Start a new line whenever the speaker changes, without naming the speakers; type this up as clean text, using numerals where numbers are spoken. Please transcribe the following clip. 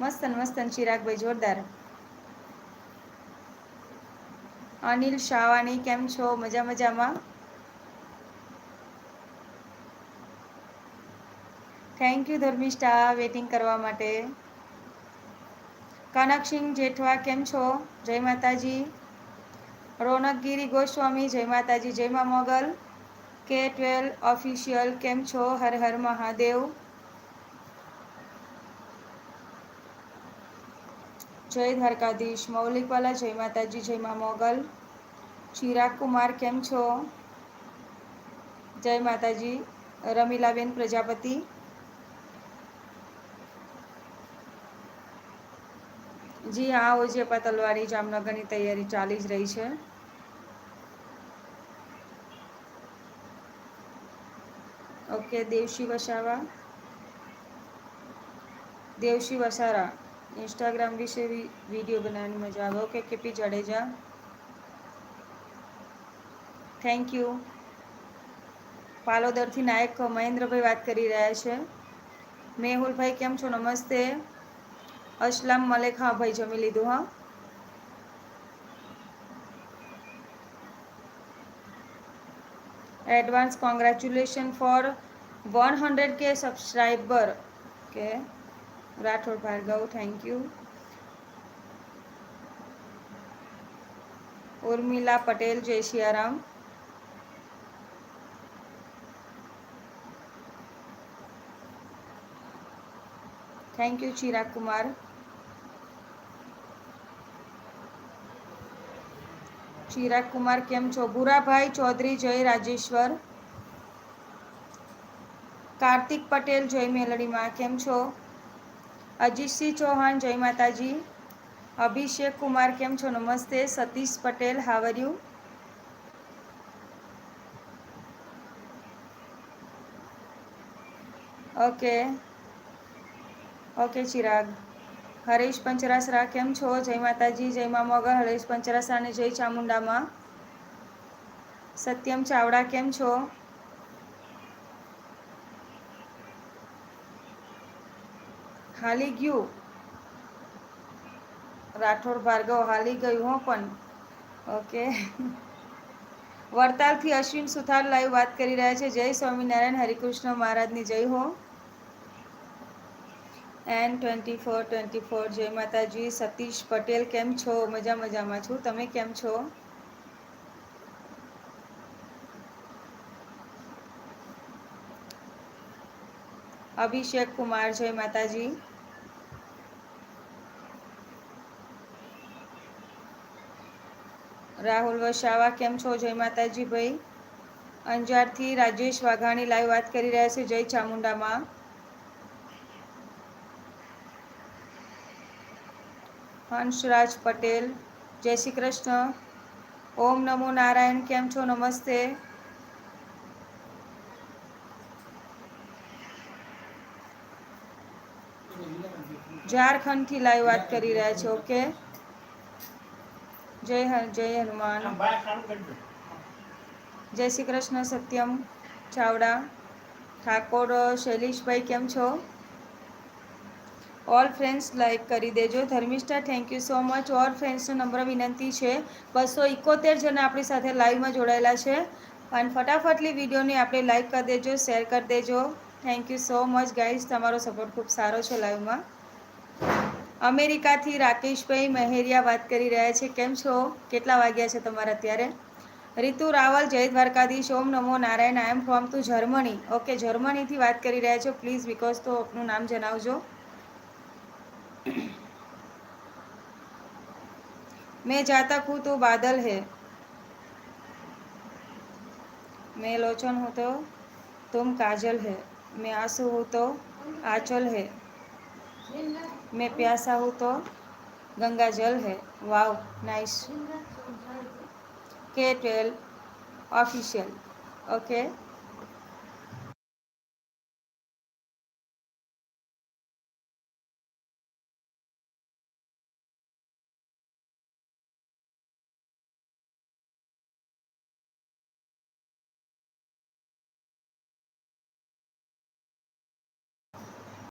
મસ્તન મસ્તન ચિરાગભાઈ, જોરદાર. અનિલ શાવાની કેમ છો? મજા મજામાં. થેન્ક યુ ધર્મિષ્ઠા વેટિંગ કરવા માટે. કનકસિંહ જેઠવા કેમ છો? જય માતાજી. રોનકગીરી ગોસ્વામી જય માતાજી, જય મા મોગલ. K12 ઓફિશિયલ કેમ છો? હર હર મહાદેવ. જય દ્વારકાધીશ. મૌલિકવાલા જય માતાજી, જય મા મોગલ. ચિરાગ કુમાર કેમ છો? જય માતાજી. રમીલાબેન પ્રજાપતિ. જી હા, ઓજેપા તલવારી જામનગરની તૈયારી ચાલી જ રહી છે. ઓકે, દેવશી વસાવા, દેવશી વસારા ઇન્સ્ટાગ્રામ વિશે વિડીયો બનાવવાની મજા આવે. Okay, KP Jadeja thank you. પાલોદરથી નાયક મહેન્દ્રભાઈ વાત કરી રહ્યા છે. મેહુલભાઈ કેમ છો? નમસ્તે. અસલામ મલેક, હા ભાઈ જમી લીધું. હા, advance congratulation four 100K subscriber. K Rathod Bhargav thank you. Urmila Patel જય સિયારામ. Thank you Chirag Kumar. ચિરાગ કુમાર કેમ છો? ભૂરાભાઈ ચૌધરી જય રાજેશ્વર. કાર્તિક પટેલ જય મેલડીમાં કેમ છો? અજીતસિંહ ચૌહાણ જય માતાજી. અભિષેક કુમાર કેમ છો? નમસ્તે. Satish Patel how are you? Okay okay Chirag. Haresh Pancharasara કેમ છો? જય માતાજી, જય મા મોગલ. હરેશ પંચરાસરાને જય ચામુંડામાં. સત્યમ ચાવડા કેમ છો? હાલી ગયું રાઠોડ ભાર્ગવ હાલી ગયું હો પણ. ઓકે. વડતાલથી અશ્વિન સુથાર લાઈવ વાત કરી રહ્યા છે. જય સ્વામિનારાયણ, હરિકૃષ્ણ મહારાજની જય હો. N2424 જય માતાજી. સતીશ પટેલ કેમ છો? મજા મજામાં છું. તમે કેમ છો? અભિષેક કુમાર જય માતાજી. રાહુલ વસાવા કેમ છો? જય માતાજી ભાઈ. અંજારથી રાજેશ વાઘાણી લાઈવ વાત કરી રહ્યા છે. જય ચામુંડામાં. હંસરાજ પટેલ જય શ્રી કૃષ્ણ. ઓમ નમો નારાયણ કેમ છો? નમસ્તે. ઝારખંડથી લાઈવ વાત કરી રહ્યા છે. ઓકે, જય હનુમાન. જય શ્રી કૃષ્ણ. સત્યમ ચાવડા. ઠાકોર શૈલેષભાઈ કેમ છો? ઓલ ફ્રેન્ડ્સ લાઈક કરી દેજો. Dharmishtha thank you so much. All ફ્રેન્ડ્સનો નમ્ર વિનંતી છે, 271 જણા આપણી સાથે લાઈવમાં જોડાયેલા છે. અને ફટાફટલી વિડીયોને આપણે લાઈક કરી દેજો, શેર કરી દેજો. Thank you so much guys. તમારો સપોર્ટ ખૂબ સારો છે લાઈવમાં. અમેરિકાથી રાકેશભાઈ મહેરિયા વાત કરી રહ્યા છે. કેમ છો? કેટલા વાગ્યા છે તમારા અત્યારે? રીતુ રાવલ જય દ્વારકાધીશ. ઓમ નમો Narayan. I am from to Germany. Okay, જર્મનીથી વાત કરી રહ્યા છો. પ્લીઝ બિકોઝ તો આપનું નામ જણાવજો. मैं जातक हूँ तो बादल है, मैं लोचन हूँ तो तुम काजल है, मैं आंसू हूँ तो आंचल है, मैं प्यासा हूँ तो गंगा जल है. वाव, नाइस. K12 official. ओके,